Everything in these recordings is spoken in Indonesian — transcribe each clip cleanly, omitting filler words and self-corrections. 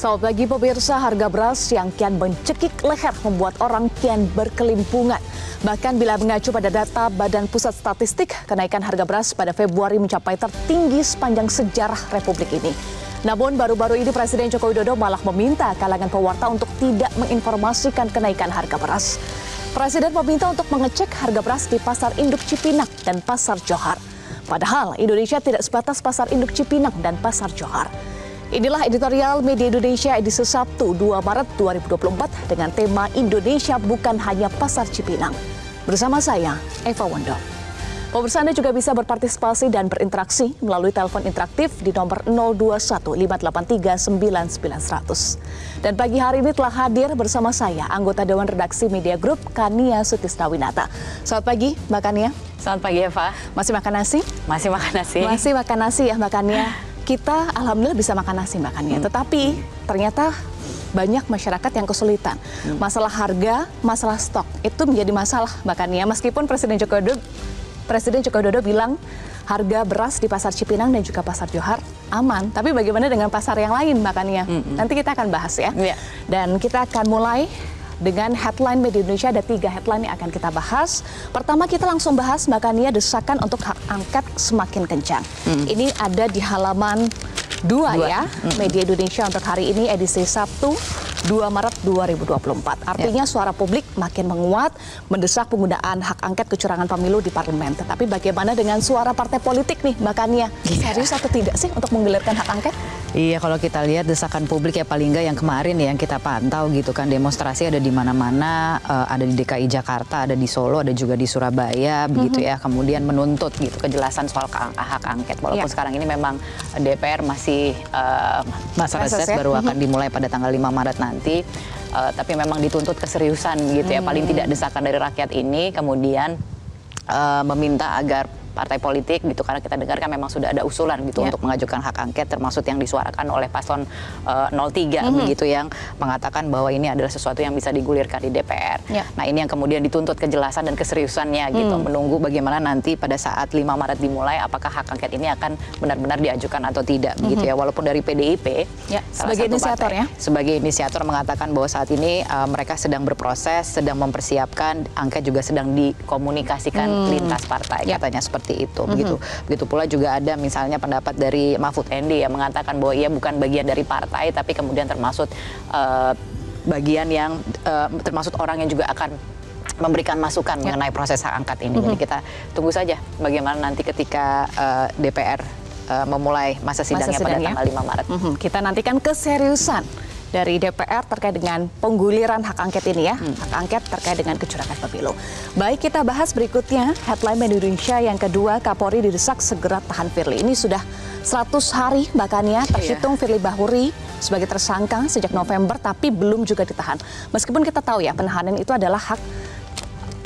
Selamat pagi pemirsa, harga beras yang kian mencekik leher membuat orang kian berkelimpungan. Bahkan bila mengacu pada data Badan Pusat Statistik, kenaikan harga beras pada Februari mencapai tertinggi sepanjang sejarah Republik ini. Namun baru-baru ini Presiden Joko Widodo malah meminta kalangan pewarta untuk tidak menginformasikan kenaikan harga beras. Presiden meminta untuk mengecek harga beras di Pasar Induk Cipinang dan Pasar Johar. Padahal Indonesia tidak sebatas Pasar Induk Cipinang dan Pasar Johar. Inilah editorial Media Indonesia edisi Sabtu 2 Maret 2024 dengan tema Indonesia bukan hanya Pasar Cipinang. Bersama saya, Eva Wondo. Pemirsa, Anda juga bisa berpartisipasi dan berinteraksi melalui telepon interaktif di nomor 021-583-99100. Dan pagi hari ini telah hadir bersama saya, anggota Dewan Redaksi Media Group, Kania Sutisnawinata. Selamat pagi, Mbak Kania. Selamat pagi, Eva. Masih makan nasi? Masih makan nasi. Masih makan nasi ya, Mbak Kania. Kita alhamdulillah bisa makan nasi, Mbak Kania. Tetapi ternyata banyak masyarakat yang kesulitan. Masalah harga, masalah stok, itu menjadi masalah, Mbak Kania. Meskipun Presiden Joko Widodo bilang harga beras di Pasar Cipinang dan juga Pasar Johar aman. Tapi bagaimana dengan pasar yang lain, Mbak Kania? Nanti kita akan bahas ya. Dan kita akan mulai dengan headline Media Indonesia. Ada 3 headline yang akan kita bahas. Pertama, kita langsung bahas, Mbak Kania, desakan untuk hak angket semakin kencang. Ini ada di halaman 2 ya, Media Indonesia untuk hari ini edisi Sabtu 2 Maret 2024. Artinya suara publik makin menguat, mendesak penggunaan hak angket kecurangan pemilu di parlemen. Tetapi bagaimana dengan suara partai politik nih, Mbak Kania? Serius atau tidak sih untuk menggulirkan hak angket? Iya, kalau kita lihat desakan publik ya paling nggak yang kemarin ya yang kita pantau gitu kan, demonstrasi ada di mana-mana, ada di DKI Jakarta, ada di Solo, ada juga di Surabaya begitu ya. Kemudian menuntut gitu kejelasan soal hak angket. Walaupun sekarang ini memang DPR masih masa reses baru akan dimulai pada tanggal 5 Maret nanti. Tapi memang dituntut keseriusan gitu ya. Paling tidak desakan dari rakyat ini kemudian meminta agar partai politik gitu, karena kita dengar kan memang sudah ada usulan gitu untuk mengajukan hak angket, termasuk yang disuarakan oleh paslon 03 begitu, yang mengatakan bahwa ini adalah sesuatu yang bisa digulirkan di DPR. Nah, ini yang kemudian dituntut kejelasan dan keseriusannya gitu, menunggu bagaimana nanti pada saat 5 Maret dimulai apakah hak angket ini akan benar-benar diajukan atau tidak begitu ya. Walaupun dari PDIP sebagai inisiator partai, sebagai inisiator mengatakan bahwa saat ini mereka sedang berproses, sedang mempersiapkan, angket juga sedang dikomunikasikan lintas partai, katanya seperti itu. Begitu pula juga ada misalnya pendapat dari Mahfud MD yang mengatakan bahwa ia bukan bagian dari partai, tapi kemudian termasuk bagian yang termasuk orang yang juga akan memberikan masukan mengenai proses hak angket ini. Jadi kita tunggu saja bagaimana nanti ketika DPR memulai masa sidangnya pada tanggal 5 Maret. Kita nantikan keseriusan dari DPR terkait dengan pengguliran hak angket ini ya, hak angket terkait dengan kecurangan pemilu. Baik, kita bahas berikutnya headline Media Indonesia yang kedua, Kapolri didesak segera tahan Firly. Ini sudah 100 hari Mbak Kania terhitung Firly Bahuri sebagai tersangka sejak November, tapi belum juga ditahan. Meskipun kita tahu ya penahanan itu adalah hak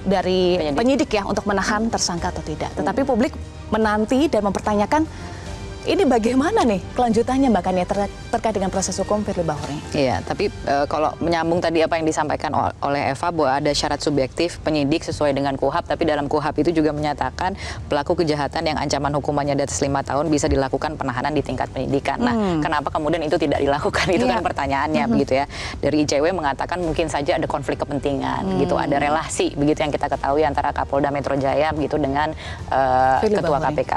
dari penyidik ya untuk menahan tersangka atau tidak. Tetapi publik menanti dan mempertanyakan ini bagaimana nih kelanjutannya, Mbak Kania, terkait dengan proses hukum Firly Bahuri? Iya, tapi kalau menyambung tadi apa yang disampaikan oleh Eva bahwa ada syarat subjektif penyidik sesuai dengan KUHP, tapi dalam KUHP itu juga menyatakan pelaku kejahatan yang ancaman hukumannya di atas 5 tahun bisa dilakukan penahanan di tingkat penyidikan. Nah, kenapa kemudian itu tidak dilakukan? Itu kan pertanyaannya begitu ya. Dari ICW mengatakan mungkin saja ada konflik kepentingan gitu, ada relasi begitu yang kita ketahui antara Kapolda Metro Jaya begitu dengan Ketua KPK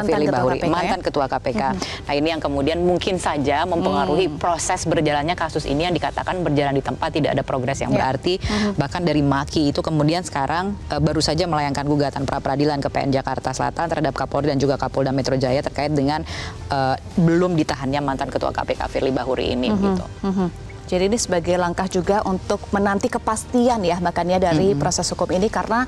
Firly Bahuri, mantan Ketua KPK. Nah, ini yang kemudian mungkin saja mempengaruhi proses berjalannya kasus ini yang dikatakan berjalan di tempat, tidak ada progres yang berarti. Bahkan dari Maki itu kemudian sekarang baru saja melayangkan gugatan pra-peradilan ke PN Jakarta Selatan terhadap Kapolri dan juga Kapolda Metro Jaya terkait dengan belum ditahannya mantan Ketua KPK Firly Bahuri ini gitu. Jadi ini sebagai langkah juga untuk menanti kepastian ya Mbak Kania dari proses hukum ini, karena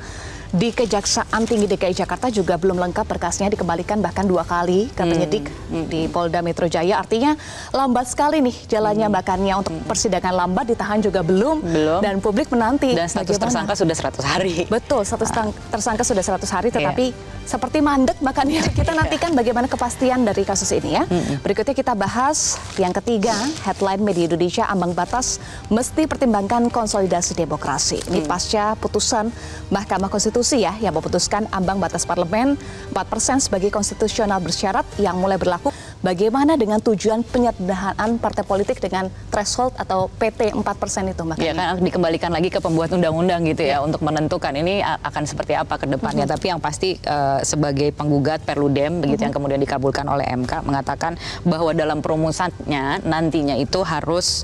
di Kejaksaan Tinggi DKI Jakarta juga belum lengkap berkasnya, dikembalikan bahkan 2 kali ke penyidik di Polda Metro Jaya. Artinya lambat sekali nih jalannya Mbak Kania, untuk persidangan lambat, ditahan juga belum. Dan publik menanti. Dan status tersangka sudah 100 hari. Betul, status tersangka sudah 100 hari, tetapi seperti mandek Mbak Kania. Kita nantikan bagaimana kepastian dari kasus ini ya. Berikutnya kita bahas yang ketiga, headline Media Indonesia, ambang batas mesti pertimbangkan konsolidasi demokrasi. Ini pasca putusan Mahkamah Konstitusi ya, yang memutuskan ambang batas parlemen 4% sebagai konstitusional bersyarat yang mulai berlaku bagaimana dengan tujuan penyederhanaan partai politik dengan threshold atau PT 4% itu, Mbak Kania? Ya kan dikembalikan lagi ke pembuat undang-undang gitu ya, untuk menentukan ini akan seperti apa ke depannya. Tapi yang pasti sebagai penggugat Perludem begitu yang kemudian dikabulkan oleh MK mengatakan bahwa dalam perumusannya nantinya itu harus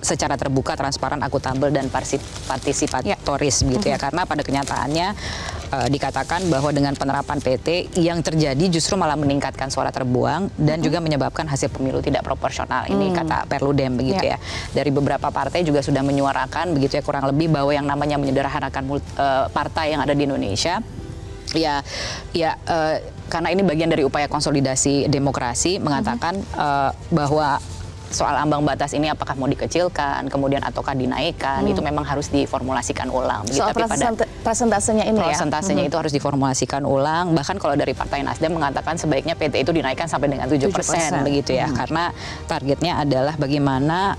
secara terbuka, transparan, akuntabel dan partisipatoris begitu ya. Karena pada kenyataannya dikatakan bahwa dengan penerapan PT yang terjadi justru malah meningkatkan suara terbuang dan juga menyebabkan hasil pemilu tidak proporsional. Ini kata Perludem begitu ya. Dari beberapa partai juga sudah menyuarakan begitu ya, kurang lebih bahwa yang namanya menyederhanakan partai yang ada di Indonesia karena ini bagian dari upaya konsolidasi demokrasi, mengatakan bahwa soal ambang batas ini apakah mau dikecilkan, kemudian ataukah dinaikkan, itu memang harus diformulasikan ulang. Soal presentasenya ini Presentasenya itu harus diformulasikan ulang. Bahkan kalau dari Partai Nasdem mengatakan sebaiknya PT itu dinaikkan sampai dengan 7% begitu ya. Karena targetnya adalah bagaimana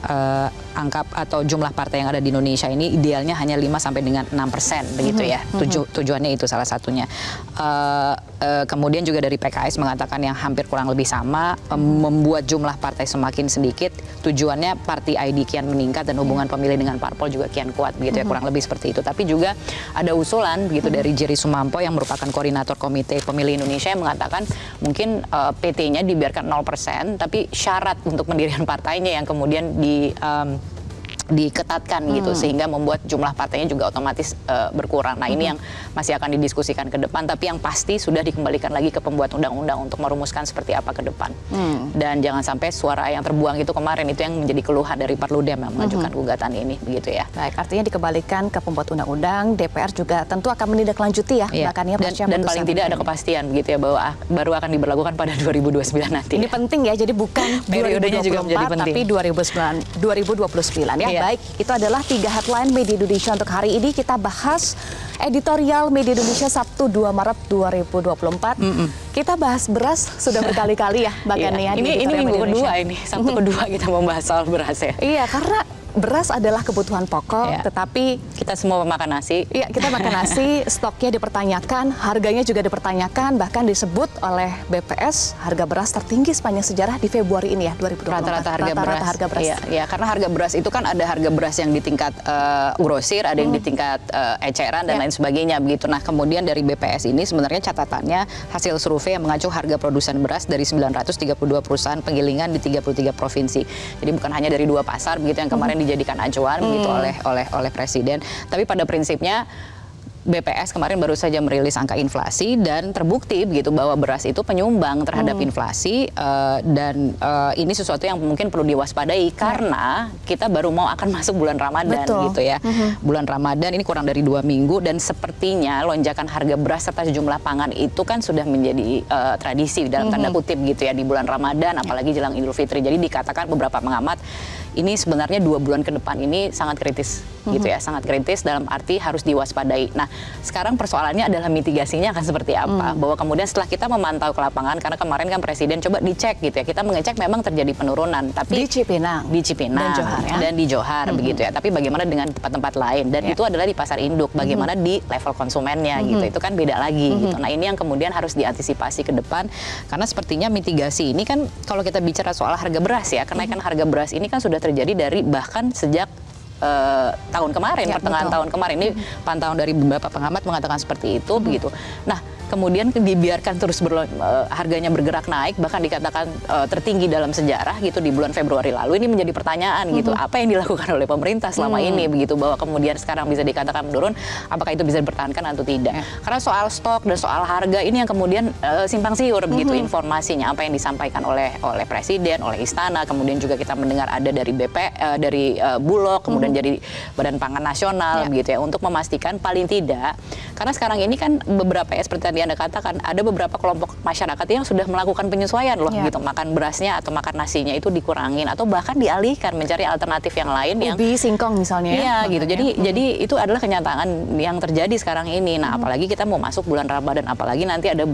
angka atau jumlah partai yang ada di Indonesia ini idealnya hanya 5 sampai dengan 6% begitu ya. Tujuannya itu salah satunya. Kemudian juga dari PKS mengatakan yang hampir kurang lebih sama, membuat jumlah partai semakin sedikit, tujuannya party ID kian meningkat dan hubungan pemilih dengan parpol juga kian kuat begitu ya, kurang lebih seperti itu. Tapi juga ada usulan begitu dari Jerry Sumampo yang merupakan koordinator Komite Pemilih Indonesia yang mengatakan mungkin PT-nya dibiarkan 0%, tapi syarat untuk mendirikan partainya yang kemudian diketatkan gitu, sehingga membuat jumlah partainya juga otomatis berkurang. Nah ini yang masih akan didiskusikan ke depan, tapi yang pasti sudah dikembalikan lagi ke pembuat undang-undang untuk merumuskan seperti apa ke depan. Dan jangan sampai suara yang terbuang itu kemarin itu yang menjadi keluhan dari Perludem yang mengajukan gugatan ini begitu ya. Baik, artinya dikembalikan ke pembuat undang-undang. DPR juga tentu akan menindaklanjuti ya, bahkan dan paling tidak ada kepastian begitu ya, bahwa baru akan diberlakukan pada 2029 nanti. Ini penting ya, jadi bukan periodenya juga menjadi penting, tapi 2029 ya. Baik, itu adalah 3 headline Media Indonesia untuk hari ini. Kita bahas editorial Media Indonesia Sabtu 2 Maret 2024. Kita bahas beras sudah berkali-kali ya, Mbak Kania. Ini minggu kedua ini, Sabtu kedua kita membahas soal beras ya. Iya, karena beras adalah kebutuhan pokok, tetapi kita semua makan nasi. Iya, kita makan nasi, stoknya dipertanyakan, harganya juga dipertanyakan, bahkan disebut oleh BPS harga beras tertinggi sepanjang sejarah di Februari ini ya, 2024. Rata-rata harga beras. Iya, karena harga beras itu kan ada harga beras yang di tingkat grosir, ada yang di tingkat eceran dan lain sebagainya begitu. Nah, kemudian dari BPS ini sebenarnya catatannya hasil survei yang mengacu harga produsen beras dari 932 perusahaan penggilingan di 33 provinsi. Jadi bukan hanya dari 2 pasar begitu yang kemarin dijadikan acuan begitu oleh Presiden, tapi pada prinsipnya BPS kemarin baru saja merilis angka inflasi dan terbukti begitu bahwa beras itu penyumbang terhadap inflasi, dan ini sesuatu yang mungkin perlu diwaspadai karena kita baru mau akan masuk bulan Ramadan gitu ya. Bulan Ramadan ini kurang dari 2 minggu dan sepertinya lonjakan harga beras serta sejumlah pangan itu kan sudah menjadi tradisi dalam tanda kutip gitu ya di bulan Ramadan, apalagi jelang Idul Fitri. Jadi dikatakan beberapa pengamat ini sebenarnya 2 bulan ke depan ini sangat kritis gitu ya, sangat kritis dalam arti harus diwaspadai. Nah, sekarang persoalannya adalah mitigasinya akan seperti apa. Bahwa kemudian setelah kita memantau ke lapangan, karena kemarin kan Presiden coba dicek gitu ya, kita mengecek memang terjadi penurunan, tapi di Cipinang dan Johar, dan di Johar begitu ya. Tapi bagaimana dengan tempat-tempat lain? Dan itu adalah di pasar induk. Bagaimana di level konsumennya gitu? Itu kan beda lagi gitu. Nah, ini yang kemudian harus diantisipasi ke depan, karena sepertinya mitigasi ini kan kalau kita bicara soal harga beras ya, kenaikan harga beras ini kan sudah terjadi dari bahkan sejak tahun kemarin, pertengahan tahun kemarin. Ini pantauan dari beberapa pengamat mengatakan seperti itu begitu. Nah, kemudian dibiarkan terus harganya bergerak naik, bahkan dikatakan tertinggi dalam sejarah gitu di bulan Februari lalu. Ini menjadi pertanyaan gitu, apa yang dilakukan oleh pemerintah selama ini begitu, bahwa kemudian sekarang bisa dikatakan menurun, apakah itu bisa dipertahankan atau tidak? Karena soal stok dan soal harga ini yang kemudian simpang siur begitu informasinya, apa yang disampaikan oleh Presiden, oleh Istana, kemudian juga kita mendengar ada dari dari Bulog, kemudian dari Badan Pangan Nasional begitu ya, untuk memastikan paling tidak, karena sekarang ini kan beberapa ya seperti tadi Anda katakan, ada beberapa kelompok masyarakat yang sudah melakukan penyesuaian loh gitu, makan berasnya atau makan nasinya itu dikurangin atau bahkan dialihkan mencari alternatif yang lain, yang ubi, singkong misalnya. Iya gitu. Jadi itu adalah kenyataan yang terjadi sekarang ini. Nah, apalagi kita mau masuk bulan Ramadan, apalagi nanti ada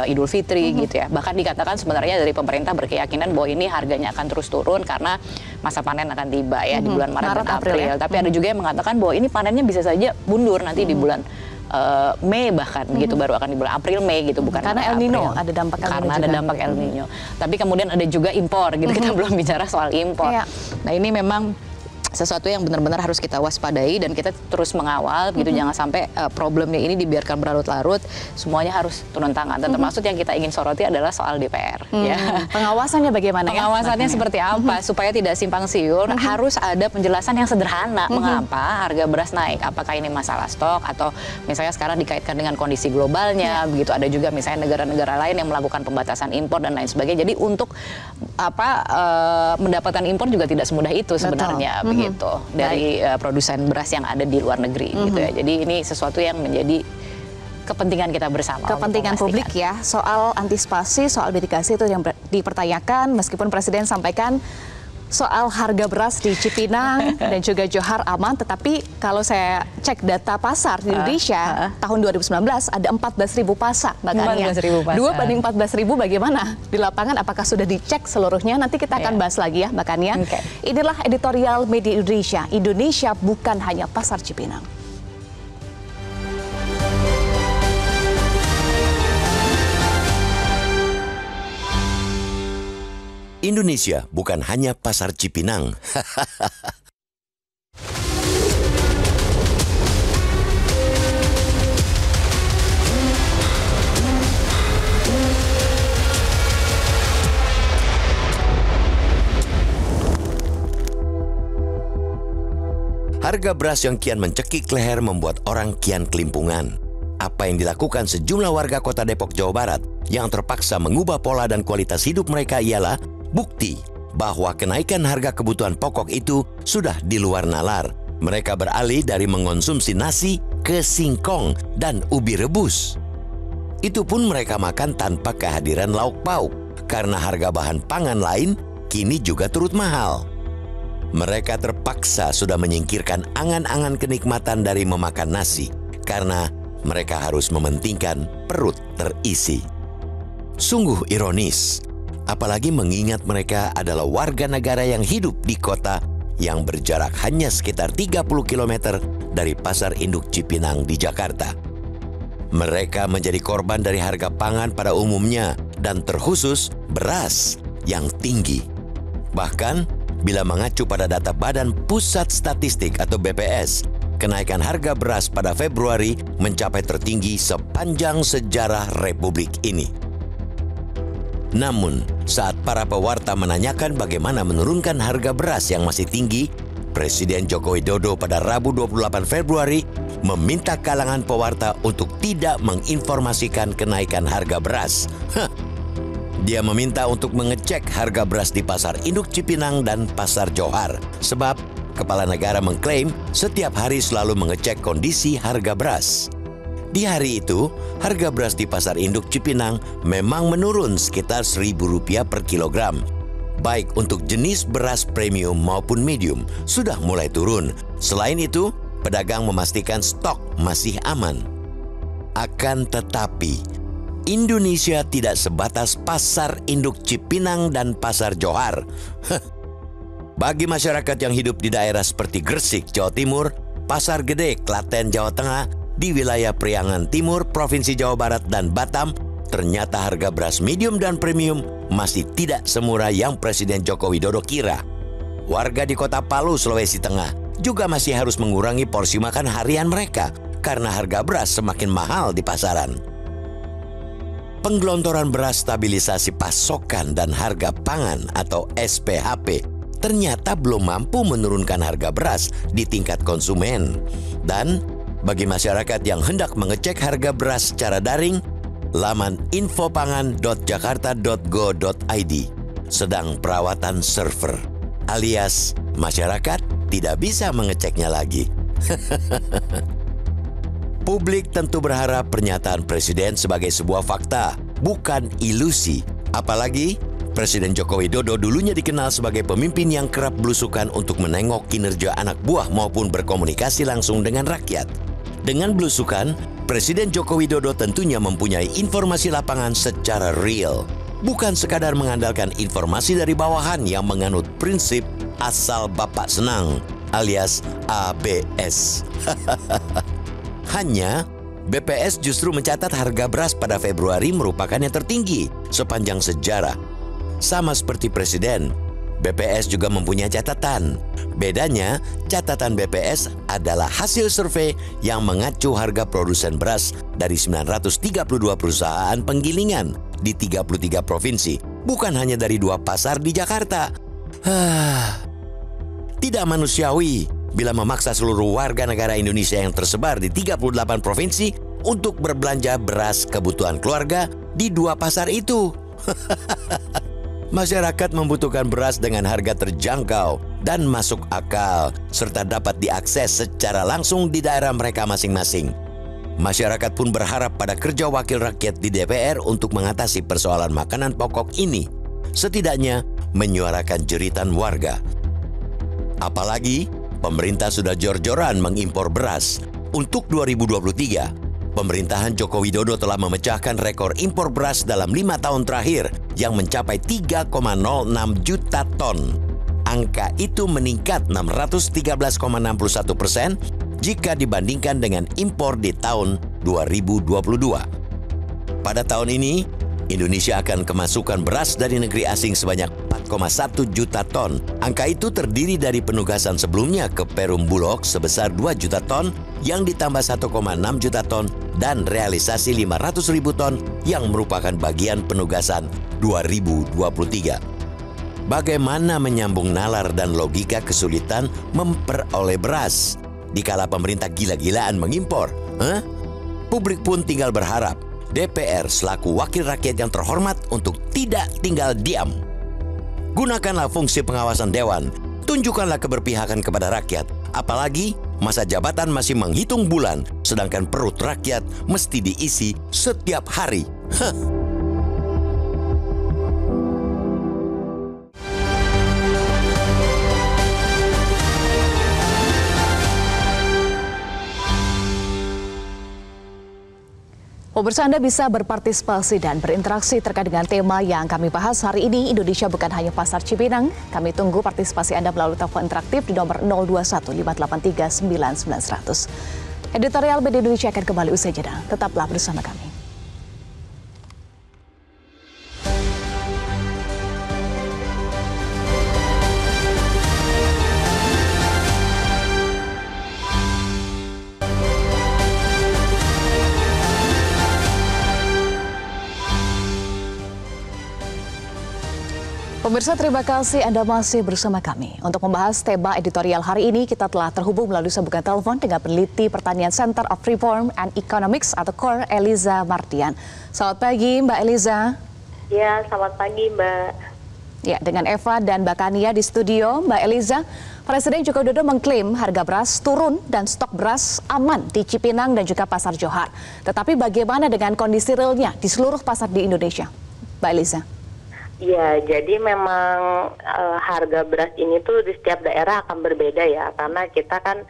Idul Fitri gitu ya. Bahkan dikatakan sebenarnya dari pemerintah berkeyakinan bahwa ini harganya akan terus turun karena masa panen akan tiba ya di bulan Maret dan April. Tapi ada juga yang mengatakan bahwa ini panennya bisa saja mundur nanti di bulan Mei bahkan gitu, baru akan di bulan April Mei gitu, bukan karena El Nino, ada dampak El Nino karena ada juga. dampak El Nino. Tapi kemudian ada juga impor gitu, kita belum bicara soal impor. Nah ini memang sesuatu yang benar-benar harus kita waspadai dan kita terus mengawal gitu, jangan sampai problemnya ini dibiarkan berlarut-larut, semuanya harus turun tangan. Dan termasuk yang kita ingin soroti adalah soal DPR. Ya. Pengawasannya bagaimana? Pengawasannya seperti apa supaya tidak simpang siur, harus ada penjelasan yang sederhana mengapa harga beras naik. Apakah ini masalah stok atau misalnya sekarang dikaitkan dengan kondisi globalnya, begitu. Ada juga misalnya negara-negara lain yang melakukan pembatasan impor dan lain sebagainya. Jadi untuk mendapatkan impor juga tidak semudah itu sebenarnya. Gitu, dari produsen beras yang ada di luar negeri gitu ya. Jadi ini sesuatu yang menjadi kepentingan kita bersama. Kepentingan publik ya, soal antisipasi, soal mitigasi itu yang dipertanyakan, meskipun Presiden sampaikan soal harga beras di Cipinang dan juga Johar aman, tetapi kalau saya cek data pasar di Indonesia tahun 2019 ada 14.000 pasar, makanya 2 banding 14.000 bagaimana di lapangan, apakah sudah dicek seluruhnya? Nanti kita akan bahas lagi ya makanya. Inilah editorial Media Indonesia, Indonesia bukan hanya pasar Cipinang. Indonesia bukan hanya pasar Cipinang. Harga beras yang kian mencekik leher membuat orang kian kelimpungan. Apa yang dilakukan sejumlah warga kota Depok, Jawa Barat yang terpaksa mengubah pola dan kualitas hidup mereka ialah bukti bahwa kenaikan harga kebutuhan pokok itu sudah di luar nalar. Mereka beralih dari mengonsumsi nasi ke singkong dan ubi rebus. Itu pun mereka makan tanpa kehadiran lauk pauk karena harga bahan pangan lain kini juga turut mahal. Mereka terpaksa sudah menyingkirkan angan-angan kenikmatan dari memakan nasi karena mereka harus mementingkan perut terisi. Sungguh ironis, apalagi mengingat mereka adalah warga negara yang hidup di kota yang berjarak hanya sekitar 30 km dari pasar induk Cipinang di Jakarta. Mereka menjadi korban dari harga pangan pada umumnya dan terkhusus beras yang tinggi. Bahkan bila mengacu pada data Badan Pusat Statistik atau BPS, kenaikan harga beras pada Februari mencapai tertinggi sepanjang sejarah Republik ini. Namun, saat para pewarta menanyakan bagaimana menurunkan harga beras yang masih tinggi, Presiden Joko Widodo pada Rabu 28 Februari meminta kalangan pewarta untuk tidak menginformasikan kenaikan harga beras. Dia meminta untuk mengecek harga beras di Pasar Induk Cipinang dan Pasar Johar, sebab Kepala Negara mengklaim setiap hari selalu mengecek kondisi harga beras. Di hari itu, harga beras di Pasar Induk Cipinang memang menurun sekitar Rp1.000 per kilogram. Baik untuk jenis beras premium maupun medium sudah mulai turun. Selain itu, pedagang memastikan stok masih aman. Akan tetapi, Indonesia tidak sebatas Pasar Induk Cipinang dan Pasar Johar. Bagi masyarakat yang hidup di daerah seperti Gresik, Jawa Timur, Pasar Gede, Klaten, Jawa Tengah, di wilayah Priangan Timur, Provinsi Jawa Barat, dan Batam, ternyata harga beras medium dan premium masih tidak semurah yang Presiden Joko Widodo kira. Warga di kota Palu, Sulawesi Tengah, juga masih harus mengurangi porsi makan harian mereka karena harga beras semakin mahal di pasaran. Penggelontoran beras stabilisasi pasokan dan harga pangan atau SPHP ternyata belum mampu menurunkan harga beras di tingkat konsumen. Dan bagi masyarakat yang hendak mengecek harga beras secara daring, laman infopangan.jakarta.go.id sedang perawatan server, alias masyarakat tidak bisa mengeceknya lagi. Publik tentu berharap pernyataan Presiden sebagai sebuah fakta, bukan ilusi. Apalagi Presiden Joko Widodo dulunya dikenal sebagai pemimpin yang kerap belusukan untuk menengok kinerja anak buah maupun berkomunikasi langsung dengan rakyat. Dengan belusukan, Presiden Joko Widodo tentunya mempunyai informasi lapangan secara real. Bukan sekadar mengandalkan informasi dari bawahan yang menganut prinsip asal Bapak senang, alias ABS. Hanya BPS justru mencatat harga beras pada Februari merupakan yang tertinggi sepanjang sejarah. Sama seperti Presiden, BPS juga mempunyai catatan. Bedanya, catatan BPS adalah hasil survei yang mengacu harga produsen beras dari 932 perusahaan penggilingan di 33 provinsi, bukan hanya dari 2 pasar di Jakarta. Tidak manusiawi bila memaksa seluruh warga negara Indonesia yang tersebar di 38 provinsi untuk berbelanja beras kebutuhan keluarga di 2 pasar itu. Masyarakat membutuhkan beras dengan harga terjangkau dan masuk akal, serta dapat diakses secara langsung di daerah mereka masing-masing. Masyarakat pun berharap pada kerja wakil rakyat di DPR untuk mengatasi persoalan makanan pokok ini, setidaknya menyuarakan jeritan warga. Apalagi, pemerintah sudah jor-joran mengimpor beras. Untuk 2023, pemerintahan Joko Widodo telah memecahkan rekor impor beras dalam 5 tahun terakhir yang mencapai 3,06 juta ton. Angka itu meningkat 613,61% jika dibandingkan dengan impor di tahun 2022. Pada tahun ini, Indonesia akan kemasukan beras dari negeri asing sebanyak 4,1 juta ton. Angka itu terdiri dari penugasan sebelumnya ke Perum Bulog sebesar 2 juta ton yang ditambah 1,6 juta ton dan realisasi 500.000 ton yang merupakan bagian penugasan 2023. Bagaimana menyambung nalar dan logika kesulitan memperoleh beras dikala pemerintah gila-gilaan mengimpor? Publik pun tinggal berharap DPR selaku wakil rakyat yang terhormat untuk tidak tinggal diam. Gunakanlah fungsi pengawasan dewan, tunjukkanlah keberpihakan kepada rakyat, apalagi masa jabatan masih menghitung bulan, sedangkan perut rakyat mesti diisi setiap hari. Pemirsa, Anda bisa berpartisipasi dan berinteraksi terkait dengan tema yang kami bahas hari ini. Indonesia bukan hanya pasar Cipinang. Kami tunggu partisipasi Anda melalui telepon interaktif di nomor 021 583 99100. Editorial Media Indonesia akan kembali usai jeda. Tetaplah bersama kami. Pemirsa, terima kasih Anda masih bersama kami. Untuk membahas tema editorial hari ini, kita telah terhubung melalui sambungan telepon dengan peneliti pertanian Center of Reform and Economics atau CORE, Eliza Mardian. Selamat pagi Mbak Eliza. Ya, selamat pagi Mbak. Ya, dengan Eva dan Mbak Kania di studio. Mbak Eliza, Presiden Joko Widodo mengklaim harga beras turun dan stok beras aman di Cipinang dan juga Pasar Johar. Tetapi bagaimana dengan kondisi realnya di seluruh pasar di Indonesia? Mbak Eliza. Ya, jadi memang harga beras ini tuh di setiap daerah akan berbeda ya, karena kita kan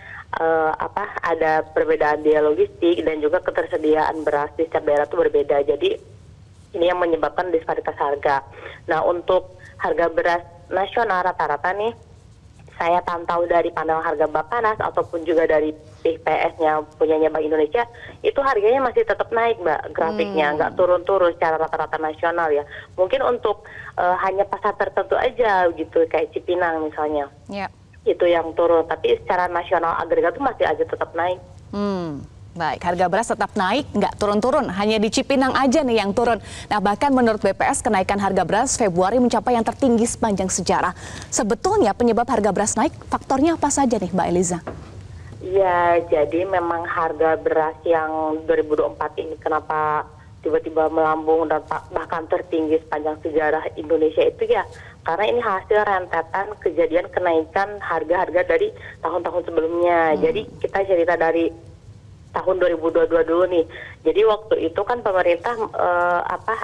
ada perbedaan biaya logistik dan juga ketersediaan beras di setiap daerah tuh berbeda. Jadi ini yang menyebabkan disparitas harga. Nah, untuk harga beras nasional rata-rata nih, saya pantau dari pandangan harga Bappenas ataupun juga dari PPS-nya punyanya Bank Indonesia, itu harganya masih tetap naik Mbak, grafiknya nggak turun-turun secara rata-rata nasional ya. Mungkin untuk hanya pasar tertentu aja gitu, kayak Cipinang misalnya, itu yang turun, tapi secara nasional agregat itu masih aja tetap naik. Baik, harga beras tetap naik, nggak turun-turun. Hanya di Cipinang aja nih yang turun. Nah, bahkan menurut BPS, kenaikan harga beras Februari mencapai yang tertinggi sepanjang sejarah. Sebetulnya penyebab harga beras naik, faktornya apa saja nih Mbak Eliza? Ya, jadi memang harga beras yang 2024 ini kenapa tiba-tiba melambung dan bahkan tertinggi sepanjang sejarah Indonesia itu ya, karena ini hasil rentetan kejadian kenaikan harga-harga dari tahun-tahun sebelumnya. Jadi kita cerita dari tahun 2022 dulu nih. Jadi waktu itu kan pemerintah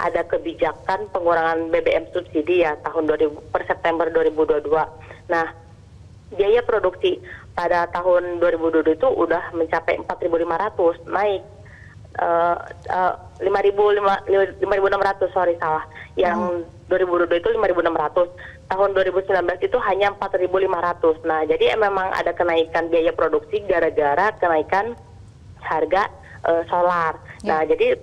ada kebijakan pengurangan BBM subsidi ya per September 2022. Nah, biaya produksi pada tahun 2022 itu udah mencapai 4.500, naik 5.600, sorry salah. Yang 2022 itu 5.600. Tahun 2019 itu hanya 4.500. Nah, jadi memang ada kenaikan biaya produksi gara-gara kenaikan harga solar. Nah, jadi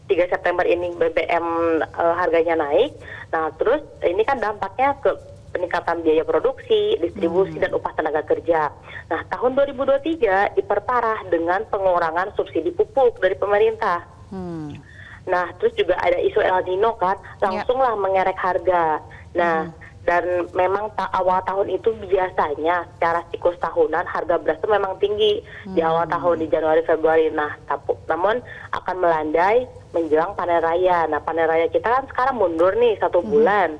3 September ini BBM harganya naik. Nah, terus ini kan dampaknya ke peningkatan biaya produksi, distribusi, dan upah tenaga kerja. Nah, tahun 2023 diperparah dengan pengurangan subsidi pupuk dari pemerintah. Nah, terus juga ada isu El Nino kan, langsunglah mengerek harga. Nah, dan memang awal tahun itu biasanya secara siklus tahunan harga beras itu memang tinggi di awal tahun, di Januari Februari. Nah, namun akan melandai menjelang panen raya. Nah, panen raya kita kan sekarang mundur nih 1 bulan,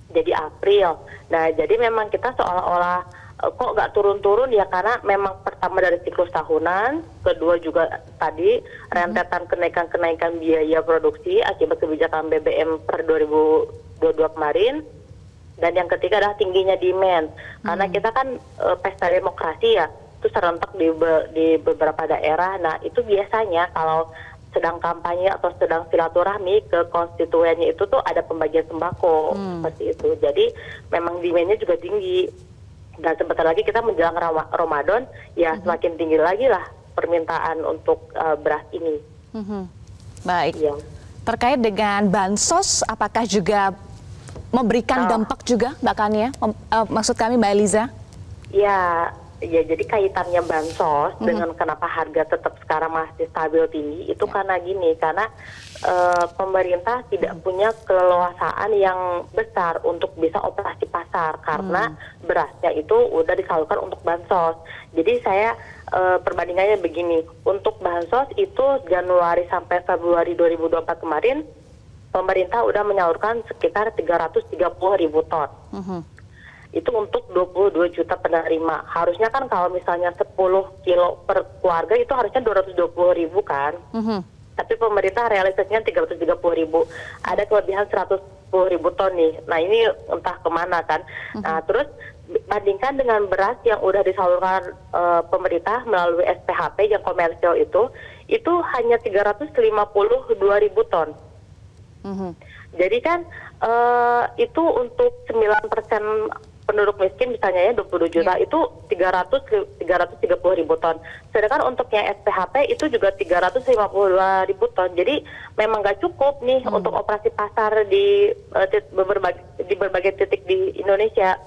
jadi April. Nah, jadi memang kita seolah-olah kok nggak turun-turun ya, karena memang pertama dari siklus tahunan, kedua juga tadi rentetan kenaikan biaya produksi akibat kebijakan BBM per 2022 kemarin. Dan yang ketiga adalah tingginya demand, karena kita kan pesta demokrasi ya, itu serentak di beberapa daerah. Nah, itu biasanya kalau sedang kampanye atau sedang silaturahmi ke konstituennya itu tuh ada pembagian sembako seperti itu. Jadi memang demand-nya juga tinggi. Dan sebentar lagi kita menjelang Ramadan, ya semakin tinggi lagi lah permintaan untuk beras ini. Baik. Ya. Terkait dengan bansos, apakah juga memberikan dampak juga, Mbak Kania? Maksud kami Mbak Eliza? Ya, jadi kaitannya bansos dengan kenapa harga tetap sekarang masih stabil tinggi itu karena gini, karena pemerintah tidak punya keleluasaan yang besar untuk bisa operasi pasar karena berasnya itu udah disalurkan untuk bansos. Jadi saya perbandingannya begini, untuk bansos itu Januari sampai Februari 2024 kemarin pemerintah udah menyalurkan sekitar 330.000 ton. Itu untuk 22 juta penerima. Harusnya kan kalau misalnya 10 kilo per keluarga itu harusnya 220.000 kan. Tapi pemerintah realisasinya 330.000. Ada kelebihan 110.000 ton nih. Nah, ini entah kemana kan. Nah, terus bandingkan dengan beras yang udah disalurkan pemerintah melalui SPHP yang komersial itu hanya 352.000 ton. Jadi kan itu untuk 9% penduduk miskin misalnya ya 22 juta itu 330.000 ton. Sedangkan untuk yang SPHP itu juga 352.000 ton. Jadi memang nggak cukup nih untuk operasi pasar di berbagai titik di Indonesia.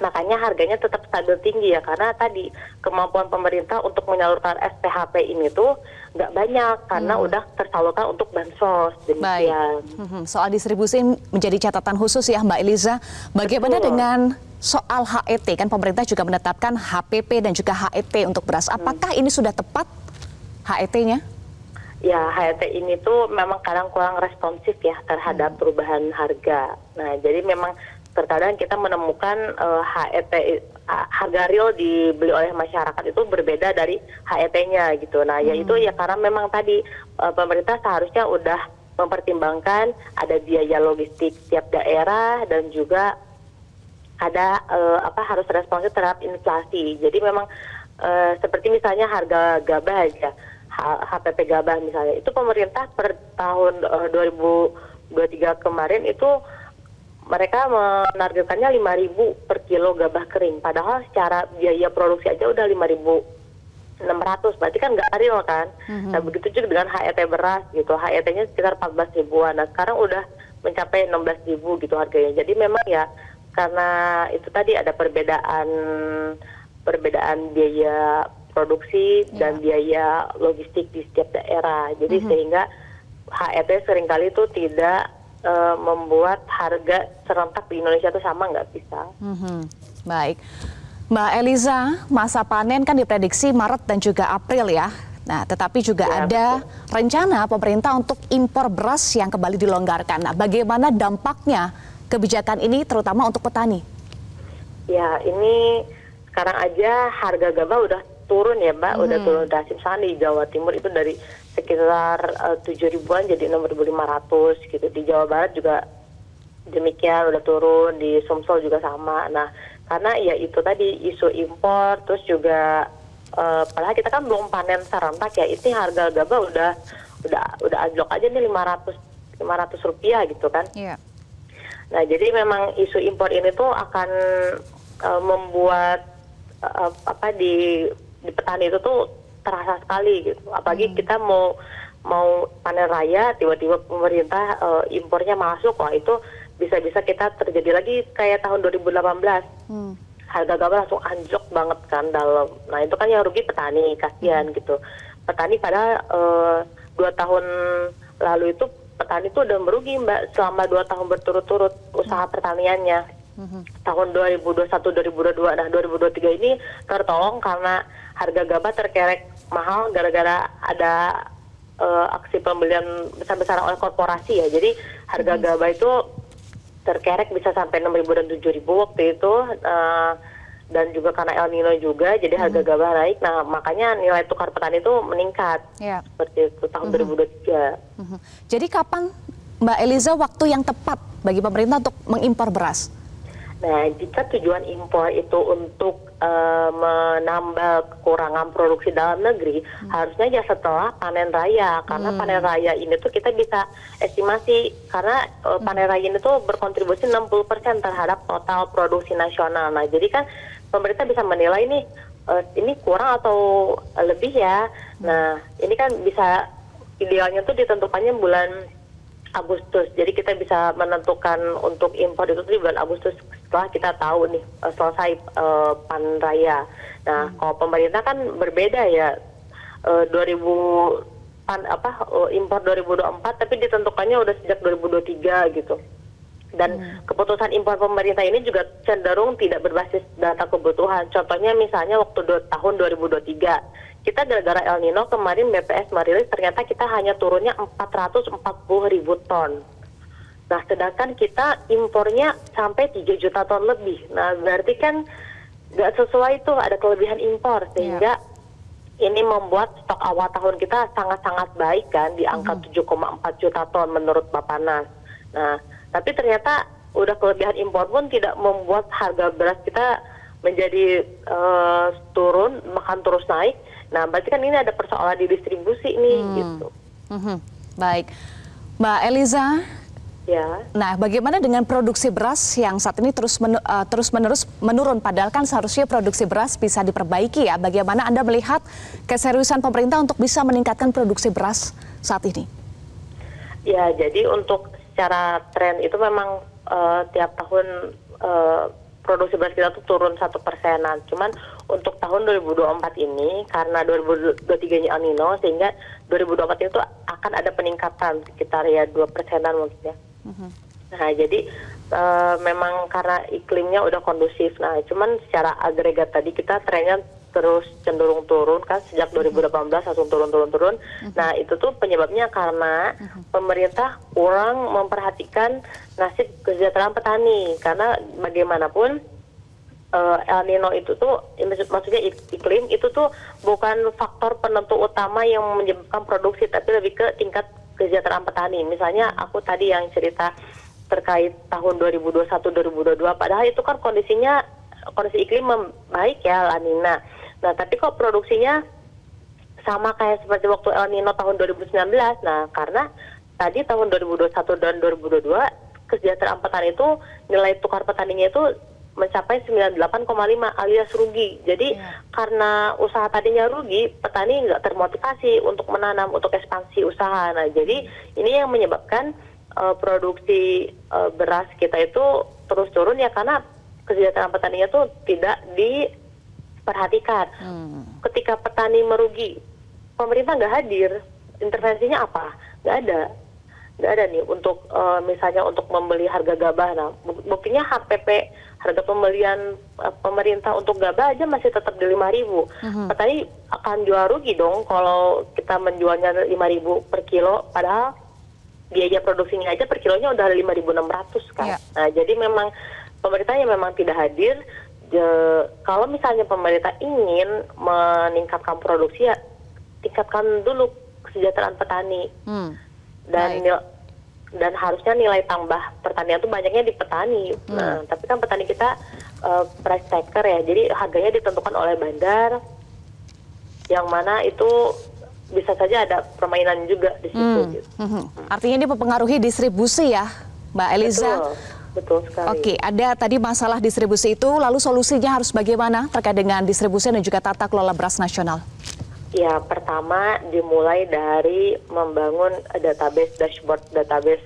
Makanya harganya tetap stabil tinggi ya, karena tadi kemampuan pemerintah untuk menyalurkan SPHP ini tuh nggak banyak karena udah tersalurkan untuk bansos. Demikian. Soal distribusi menjadi catatan khusus ya Mbak Eliza. Bagaimana dengan soal HET? Kan pemerintah juga menetapkan HPP dan juga HET untuk beras. Apakah ini sudah tepat HET-nya? Ya, HET ini tuh memang kadang kurang responsif ya terhadap perubahan harga. Nah, jadi memang terkadang kita menemukan HET harga real dibeli oleh masyarakat itu berbeda dari HET-nya gitu. Nah, yaitu ya karena memang tadi pemerintah seharusnya udah mempertimbangkan ada biaya logistik tiap daerah dan juga ada harus responsif terhadap inflasi. Jadi memang seperti misalnya harga gabah aja, HPP gabah misalnya, itu pemerintah per tahun 2023 kemarin itu mereka menargetkannya 5.000 per kilo gabah kering. Padahal secara biaya produksi aja udah 5.600, berarti kan nggak real kan. Nah, begitu juga dengan HET beras gitu, HET-nya sekitar 14 ribuan. Nah, sekarang udah mencapai 16 ribu gitu harganya. Jadi memang ya karena itu tadi ada perbedaan biaya produksi dan biaya logistik di setiap daerah. Jadi sehingga HET seringkali itu tidak membuat harga serentak di Indonesia itu sama, nggak bisa. Baik. Mbak Eliza, masa panen kan diprediksi Maret dan juga April ya. Nah, tetapi juga ada rencana pemerintah untuk impor beras yang kembali dilonggarkan. Nah, bagaimana dampaknya kebijakan ini terutama untuk petani? Ya, ini sekarang aja harga gabah udah turun ya Mbak, udah turun drastis. Misalnya di Jawa Timur itu dari sekitar 7 ribuan jadi 6.500 gitu. Di Jawa Barat juga demikian, udah turun, di Sumsel juga sama. Nah, karena ya itu tadi isu impor, terus juga padahal kita kan belum panen serentak ya, ini harga gabah udah anjlok aja nih 500 rupiah gitu kan. Nah, jadi memang isu impor ini tuh akan membuat di petani itu tuh terasa sekali gitu. Apalagi kita mau panen raya, tiba-tiba pemerintah impornya masuk, wah itu bisa-bisa kita terjadi lagi kayak tahun 2018. Harga gabah langsung anjlok banget kan dalam. Nah itu kan yang rugi petani, kasihan gitu. Petani padahal 2 tahun lalu itu petani itu udah merugi Mbak selama 2 tahun berturut-turut usaha pertaniannya. Tahun 2021, 2022, nah 2023 ini tertolong karena harga gabah terkerek mahal gara-gara ada aksi pembelian besar-besaran oleh korporasi ya. Jadi harga gabah itu terkerek bisa sampai 6.000 dan 7.000 waktu itu, dan juga karena El Nino juga, jadi harga gabah naik. Nah makanya nilai tukar petani itu meningkat seperti itu tahun 2023. Jadi kapan Mbak Eliza waktu yang tepat bagi pemerintah untuk mengimpor beras? Nah jika tujuan impor itu untuk menambah kekurangan produksi dalam negeri, harusnya ya setelah panen raya, karena panen raya ini tuh kita bisa estimasi, karena panen raya ini tuh berkontribusi 60% terhadap total produksi nasional. Nah jadi kan pemerintah bisa menilai nih ini kurang atau lebih ya. Nah ini kan bisa idealnya tuh ditentukannya bulan Agustus. Jadi kita bisa menentukan untuk impor itu di bulan Agustus setelah kita tahu nih selesai panen raya. Nah, kalau pemerintah kan berbeda ya. Impor 2024 tapi ditentukannya udah sejak 2023 gitu. Dan keputusan impor pemerintah ini juga cenderung tidak berbasis data kebutuhan. Contohnya misalnya waktu tahun 2023. Kita gara-gara El Nino kemarin BPS merilis ternyata kita hanya turunnya 440.000 ton. Nah sedangkan kita impornya sampai 3 juta ton lebih. Nah berarti kan nggak sesuai tuh, ada kelebihan impor. Sehingga ini membuat stok awal tahun kita sangat-sangat baik kan, di angka 7,4 juta ton menurut Bappenas. Nah tapi ternyata udah kelebihan impor pun tidak membuat harga beras kita menjadi turun, bahkan terus naik. Nah, berarti kan ini ada persoalan di distribusi nih, gitu. Baik, Mbak Eliza. Ya. Nah, bagaimana dengan produksi beras yang saat ini terus-menerus menurun? Padahal kan seharusnya produksi beras bisa diperbaiki ya. Bagaimana Anda melihat keseriusan pemerintah untuk bisa meningkatkan produksi beras saat ini? Ya, jadi untuk secara tren itu memang tiap tahun produksi beras kita tuh turun 1%-an. Cuman untuk tahun 2024 ini karena 2023-nya El Nino, sehingga 2024 itu akan ada peningkatan sekitar ya 2%-an mungkin ya. Nah jadi memang karena iklimnya udah kondusif. Nah cuman secara agregat tadi kita trennya terus cenderung turun kan sejak 2018 langsung turun. Nah itu tuh penyebabnya karena pemerintah kurang memperhatikan nasib kesejahteraan petani, karena bagaimanapun El Nino itu tuh maksudnya iklim itu tuh bukan faktor penentu utama yang menyebabkan produksi, tapi lebih ke tingkat kesejahteraan petani. Misalnya aku tadi yang cerita terkait tahun 2021-2022, padahal itu kan kondisi iklim membaik ya, La Nina. Nah, tapi kok produksinya sama kayak seperti waktu El Nino tahun 2019. Nah, karena tadi tahun 2021 dan 2022 kesejahteraan petani itu nilai tukar petaninya itu mencapai 98,5 alias rugi. Jadi karena usaha tadinya rugi, petani nggak termotivasi untuk menanam, untuk ekspansi usaha. Nah, jadi ini yang menyebabkan produksi beras kita itu terus turun ya, karena kesejahteraan petaninya itu tidak diperhatikan. Ketika petani merugi, pemerintah nggak hadir. Intervensinya apa? Nggak ada nih untuk misalnya untuk membeli harga gabah. Nah, buktinya HPP, harga pembelian pemerintah untuk gabah aja masih tetap di 5.000. Petani akan jual rugi dong kalau kita menjualnya 5.000 per kilo, padahal biaya produksinya aja per kilonya udah 5.600 kan. Nah, jadi memang pemerintahnya memang tidak hadir. Kalau misalnya pemerintah ingin meningkatkan produksi, ya tingkatkan dulu kesejahteraan petani. Dan harusnya nilai tambah pertanian itu banyaknya di petani. Nah, tapi kan petani kita price taker ya, jadi harganya ditentukan oleh bandar, yang mana itu bisa saja ada permainan juga di situ. Gitu. Artinya ini mempengaruhi distribusi ya, Mbak Eliza? Betul sekali. Oke, ada tadi masalah distribusi itu, lalu solusinya harus bagaimana terkait dengan distribusi dan juga tata kelola beras nasional? Ya, pertama dimulai dari membangun database, dashboard database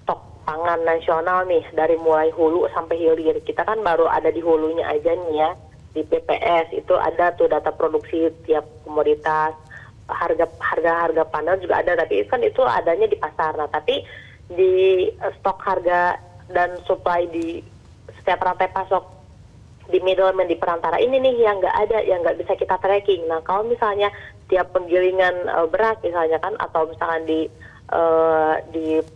stok pangan nasional nih, dari mulai hulu sampai hilir. Kita kan baru ada di hulunya aja nih ya, di PPS itu ada tuh data produksi tiap komoditas, harga pangan juga ada, tapi kan itu adanya di pasar. Nah, tapi di stok harga dan supply di setiap rantai pasok di middleman, di perantara ini nih yang nggak ada, yang nggak bisa kita tracking. Nah, kalau misalnya tiap penggilingan beras misalnya kan, atau misalkan di